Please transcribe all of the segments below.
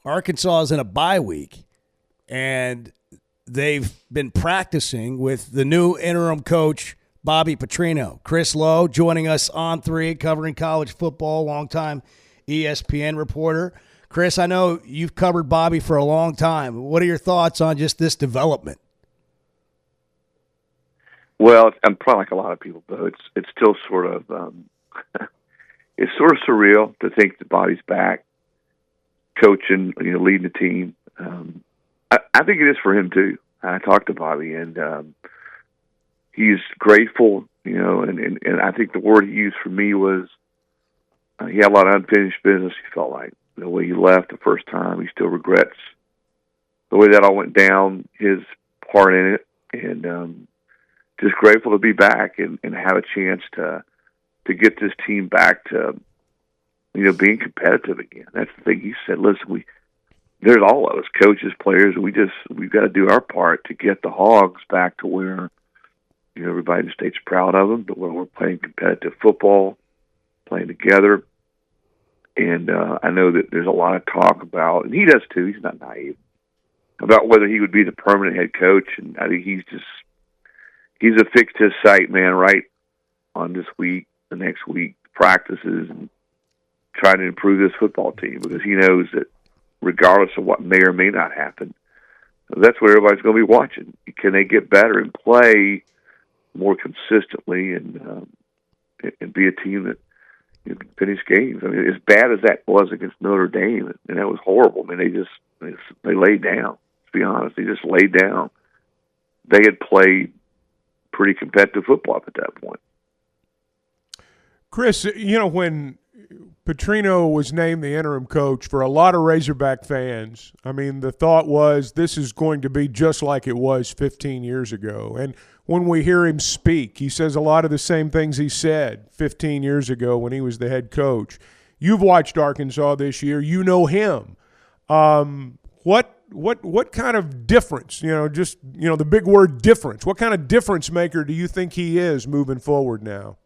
Arkansas is in a bye week, and they've been practicing with the new interim coach, Bobby Petrino. Chris Lowe joining us on 3, covering college football, longtime ESPN reporter. Chris, I know you've covered Bobby for a long time. What are your thoughts on just this development? Well, I'm probably like a lot of people, though. It's still sort of it's sort of surreal to think that Bobby's back, coaching, leading the team. I think it is for him too. I talked to Bobby, and he's grateful. And I think the word he used for me was he had a lot of unfinished business. He felt like the way he left the first time, he still regrets the way that all went down, his part in it, and just grateful to be back and have a chance to get this team back to being competitive again. That's the thing. He said, "Listen, there's all of us, coaches, players. We've got to do our part to get the Hogs back to where everybody in the state's proud of them, but when we're playing competitive football, playing together." And I know that there's a lot of talk about, and he does too. He's not naive about whether he would be the permanent head coach, and I think he's affixed his sight, man, right on this week, the next week, practices, and trying to improve this football team because he knows that regardless of what may or may not happen, that's what everybody's going to be watching. Can they get better and play more consistently and be a team that can finish games? I mean, as bad as that was against Notre Dame, and that was horrible. I mean, they laid down. To be honest, they just laid down. They had played pretty competitive football up at that point. Chris, when Petrino was named the interim coach, for a lot of Razorback fans, I mean, the thought was this is going to be just like it was 15 years ago. And when we hear him speak, he says a lot of the same things he said 15 years ago when he was the head coach. You've watched Arkansas this year. You know him. What kind of difference, the big word difference, what kind of difference maker do you think he is moving forward now?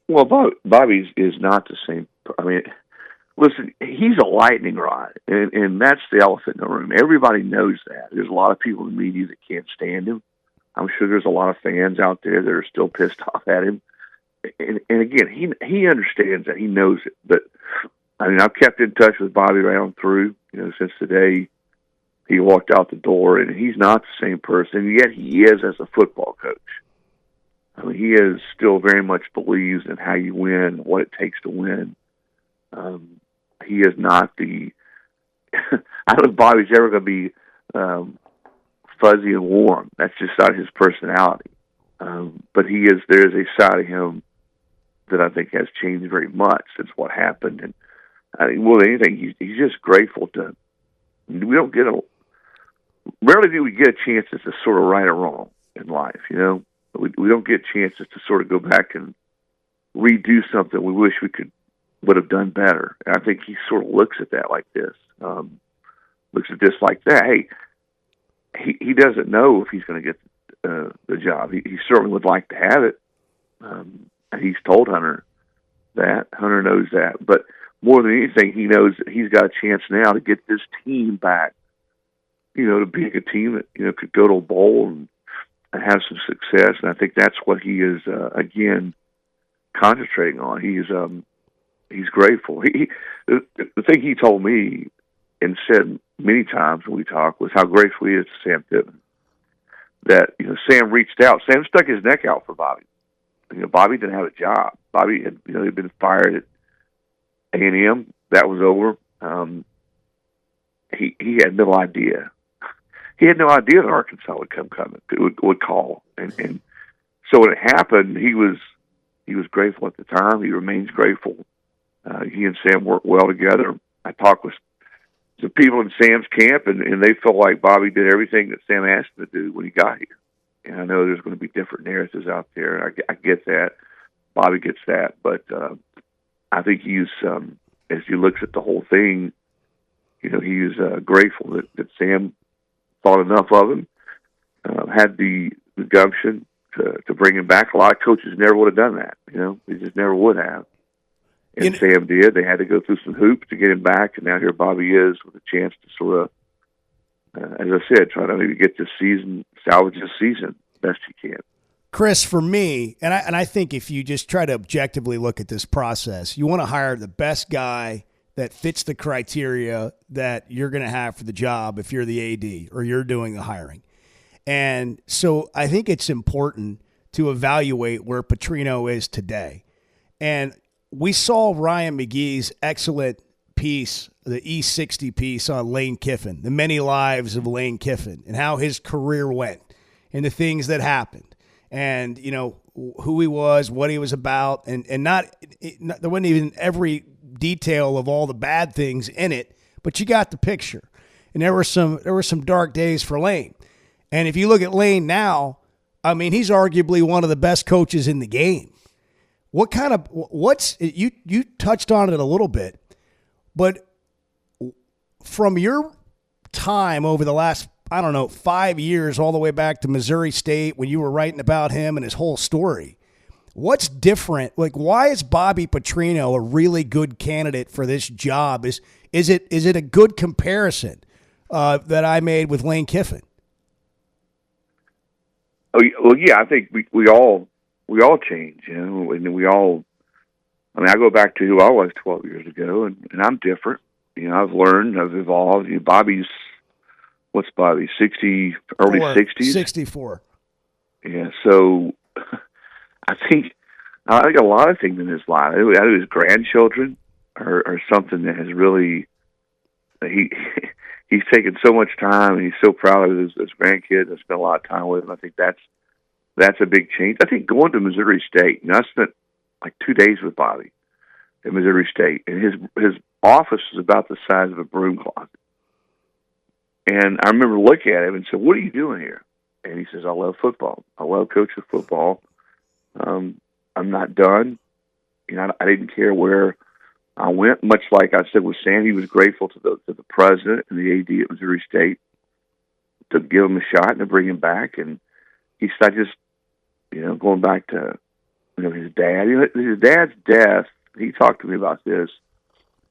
Well, Bobby is not the same. I mean, listen, he's a lightning rod, and that's the elephant in the room. Everybody knows that. There's a lot of people in the media that can't stand him. I'm sure there's a lot of fans out there that are still pissed off at him. And again, he understands that. He knows it. But, I mean, I've kept in touch with Bobby right on through, since the day he walked out the door, and he's not the same person, yet he is as a football coach. I mean, he is still very much believes in how you win, what it takes to win. He is not the – I don't know if Bobby's ever going to be fuzzy and warm. That's just not his personality. But there is a side of him that I think has changed very much since what happened. And I think more than anything, he's just grateful to – rarely do we get a chance to sort of right or wrong in life, We don't get chances to sort of go back and redo something we wish we would have done better. And I think he sort of looks at that like this, looks at this like that. Hey, he doesn't know if he's going to get the job. He certainly would like to have it. And he's told Hunter that. Hunter knows that. But more than anything, he knows that he's got a chance now to get this team back, to being a team that, could go to a bowl and have some success. And I think that's what he is, again, concentrating on. He's grateful. The thing he told me and said many times when we talked was how grateful he is to Sam Pittman. That, Sam reached out. Sam stuck his neck out for Bobby. Bobby didn't have a job. Bobby had, he'd been fired at A&M. That was over. He had no idea. He had no idea that Arkansas would would call. And so when it happened, he was grateful at the time. He remains grateful. He and Sam worked well together. I talked with some people in Sam's camp, and they felt like Bobby did everything that Sam asked him to do when he got here. And I know there's going to be different narratives out there. I get that. Bobby gets that. But I think he's, as he looks at the whole thing, he is grateful that Sam thought enough of him, had the gumption to bring him back. A lot of coaches never would have done that. They just never would have. And Sam did. They had to go through some hoops to get him back, and now here Bobby is with a chance to sort of, as I said, try to maybe get this season, salvage this season best he can. Chris, for me, and I think if you just try to objectively look at this process, you want to hire the best guy that fits the criteria that you're going to have for the job if you're the AD or you're doing the hiring. And so I think it's important to evaluate where Petrino is today. And we saw Ryan McGee's excellent piece, the E60 piece on Lane Kiffin, the many lives of Lane Kiffin and how his career went and the things that happened and, you know, who he was, what he was about, and not there wasn't even every detail of all the bad things in it, but you got the picture. And there were some dark days for Lane. And if you look at Lane now, I mean, he's arguably one of the best coaches in the game. You touched on it a little bit, but from your time over the last, 5 years, all the way back to Missouri State when you were writing about him and his whole story, what's different? Like, why is Bobby Petrino a really good candidate for this job? Is it a good comparison that I made with Lane Kiffin? Oh, well, yeah, I think we all change, you know, and we all. I mean, I go back to who I was 12 years ago, and I'm different. You know, I've learned, I've evolved. You know, what's Bobby? 60, early 60s, 64. Yeah, so I think a lot of things in his life. I know his grandchildren are something that has really he's taken so much time, and he's so proud of his grandkids. I spent a lot of time with him. I think that's a big change. I think going to Missouri State, you know, I spent like 2 days with Bobby at Missouri State, and his office was about the size of a broom closet. And I remember looking at him and said, "What are you doing here?" And he says, "I love football. I love coaching football. I'm not done. You know, I didn't care where I went." Much like I said with Sam, he was grateful to the president and the AD at Missouri State to give him a shot and to bring him back. And he started just, you know, going back to, you know, his dad. You know, his dad's death. He talked to me about this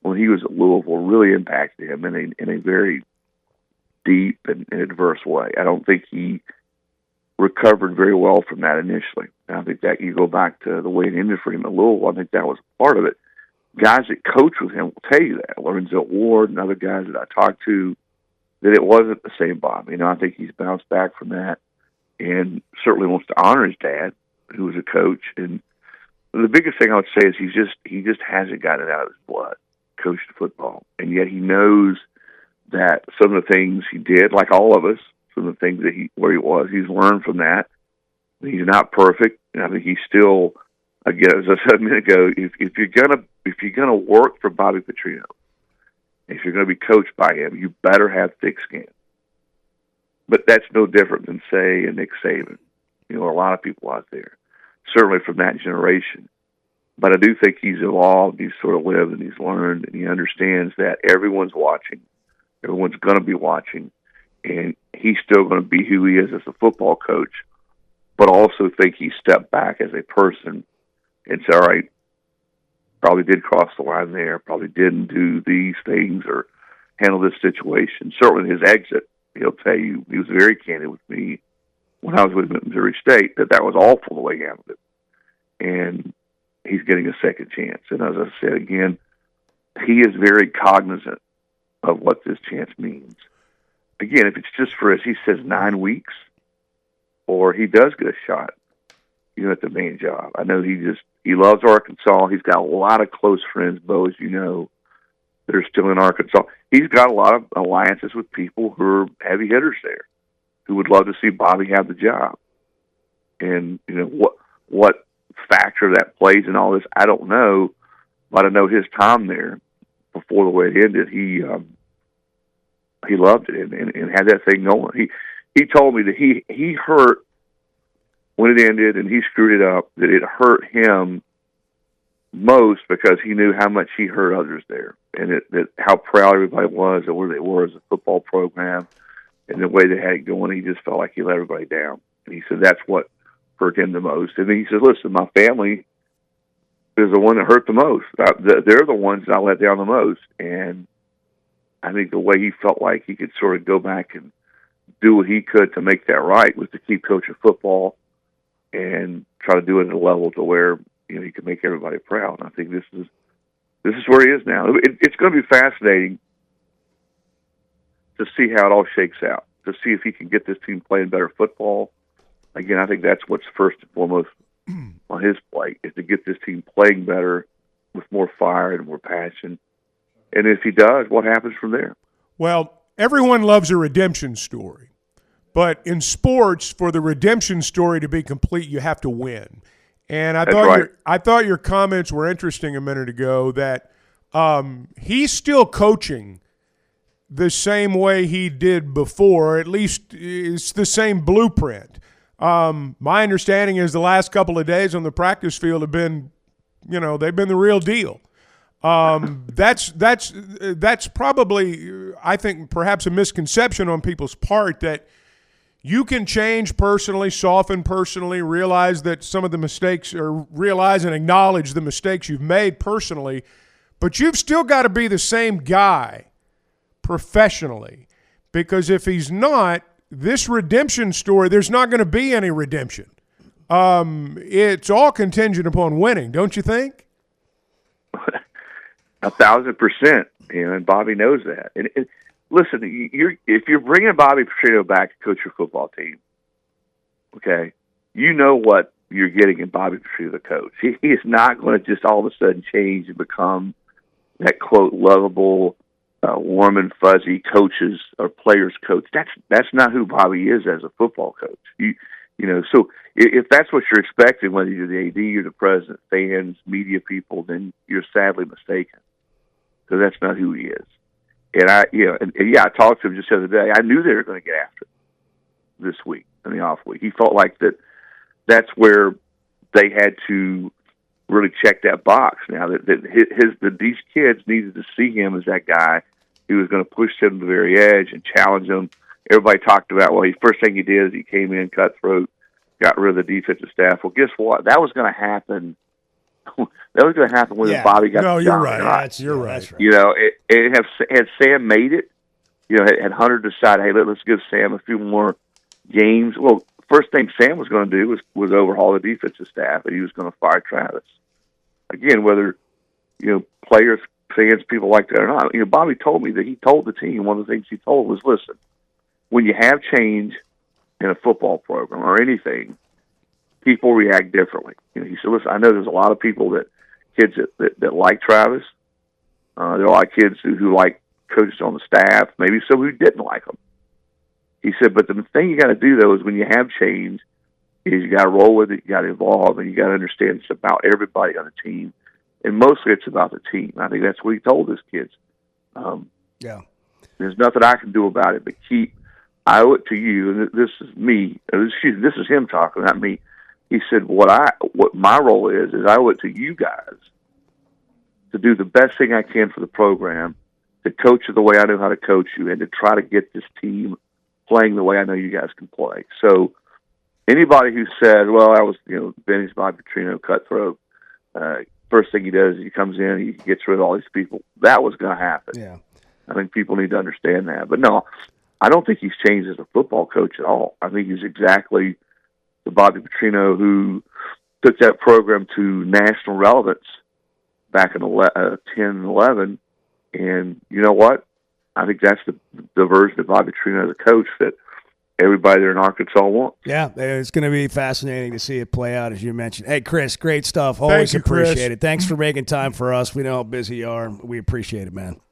when he was at Louisville. Really impacted him in a very deep and adverse way. I don't think he recovered very well from that initially. And I think that you go back to the way it ended for him at Louisville. I think that was part of it. Guys that coach with him will tell you that. Lorenzo Ward and other guys that I talked to, that it wasn't the same Bob. You know, I think he's bounced back from that and certainly wants to honor his dad, who was a coach. And the biggest thing I would say is he just hasn't got it out of his blood, coaching football. And yet he knows that some of the things he did, like all of us, some of the things that where he was, he's learned from that. He's not perfect, and I think he's still, again, as I said a minute ago, if you're gonna work for Bobby Petrino, if you're gonna be coached by him, you better have thick skin. But that's no different than, say, a Nick Saban. You know, a lot of people out there, certainly from that generation. But I do think he's evolved, he's sort of lived, and he's learned, and he understands that everyone's watching. Everyone's going to be watching, and he's still going to be who he is as a football coach, but also think he stepped back as a person and said, all right, probably did cross the line there, probably didn't do these things or handle this situation. Certainly his exit, he'll tell you, he was very candid with me when I was with him at Missouri State, that was awful the way he handled it. And he's getting a second chance. And as I said again, he is very cognizant of what this chance means. Again, if it's just for, as he says, 9 weeks, or he does get a shot, you know, at the main job. I know he loves Arkansas. He's got a lot of close friends, Bo, as you know, that are still in Arkansas. He's got a lot of alliances with people who are heavy hitters there, who would love to see Bobby have the job. And, you know, what factor that plays in all this, I don't know, but I know his time there before the way it ended, he loved it and had that thing going. He told me that he hurt when it ended and he screwed it up, that it hurt him most because he knew how much he hurt others there, and that how proud everybody was of where they were as a football program and the way they had it going. He just felt like he let everybody down. And he said that's what hurt him the most. And then he said, listen, my family, is the one that hurt the most. They're the ones that I let down the most. And I think the way he felt like he could sort of go back and do what he could to make that right was to keep coaching football and try to do it at a level to where, you know, he could make everybody proud. And I think this is where he is now. It's going to be fascinating to see how it all shakes out, to see if he can get this team playing better football. Again, I think that's what's first and foremost on his plate, is to get this team playing better with more fire and more passion. And if he does, what happens from there? Well, everyone loves a redemption story. But in sports, for the redemption story to be complete, you have to win. And I thought your comments were interesting a minute ago, that he's still coaching the same way he did before, or at least it's the same blueprint. My understanding is the last couple of days on the practice field have been, you know, they've been the real deal. That's probably, I think, perhaps a misconception on people's part, that you can change personally, soften personally, realize that some of the mistakes, or realize and acknowledge the mistakes you've made personally, but you've still got to be the same guy professionally, because if he's not, this redemption story, there's not going to be any redemption. It's all contingent upon winning, don't you think? 1,000%. You know, and Bobby knows that. And listen, if you're bringing Bobby Petrino back to coach your football team, okay, you know what you're getting in Bobby Petrino, the coach. He is not going to just all of a sudden change and become that, quote, lovable, warm and fuzzy coaches or players coach. That's not who Bobby is as a football coach. You know, so if that's what you're expecting, whether you're the AD or the president, fans, media people, then you're sadly mistaken, because that's not who he is. And I talked to him just the other day. I knew they were going to get after him this week, in the off week. He felt like that's where they had to really check that box now, that these kids needed to see him as that guy who was going to push them to the very edge and challenge them. Everybody talked about, well, the first thing he did is he came in, cutthroat, got rid of the defensive staff. Well, guess what? That was going to happen. That was going to happen when Bobby got the job. You're right. That's right. You know, had Sam made it, you know, had Hunter decided, hey, let's give Sam a few more games. Well, first thing Sam was going to do was overhaul the defensive staff, and he was going to fire Travis. Again, whether, you know, players, fans, people like that or not, you know, Bobby told me that he told the team, one of the things he told was, listen, when you have change in a football program or anything, people react differently. You know, he said, listen, I know there's a lot of people kids that like Travis. There are a lot of kids who like coaches on the staff, maybe some who didn't like them. He said, but the thing you got to do, though, is when you have change, is you got to roll with it, you got to evolve, and you got to understand it's about everybody on the team, and mostly it's about the team. I think that's what he told his kids. There's nothing I can do about it, but I owe it to you, and this is me. This is him talking, not me. He said, what my role is I owe it to you guys to do the best thing I can for the program, to coach you the way I know how to coach you, and to try to get this team playing the way I know you guys can play. So anybody who said, well, that was, you know, Benny's Bobby Petrino, cutthroat, first thing he does is he comes in, he gets rid of all these people. That was going to happen. Yeah. I think people need to understand that. But no, I don't think he's changed as a football coach at all. I think he's exactly the Bobby Petrino who took that program to national relevance back in 10 and 11. And you know what? I think that's the version of Bobby Petrino, the coach, that everybody there in Arkansas wants. Yeah, it's going to be fascinating to see it play out, as you mentioned. Hey, Chris, great stuff. Always appreciate it. Thanks for making time for us. We know how busy you are. We appreciate it, man.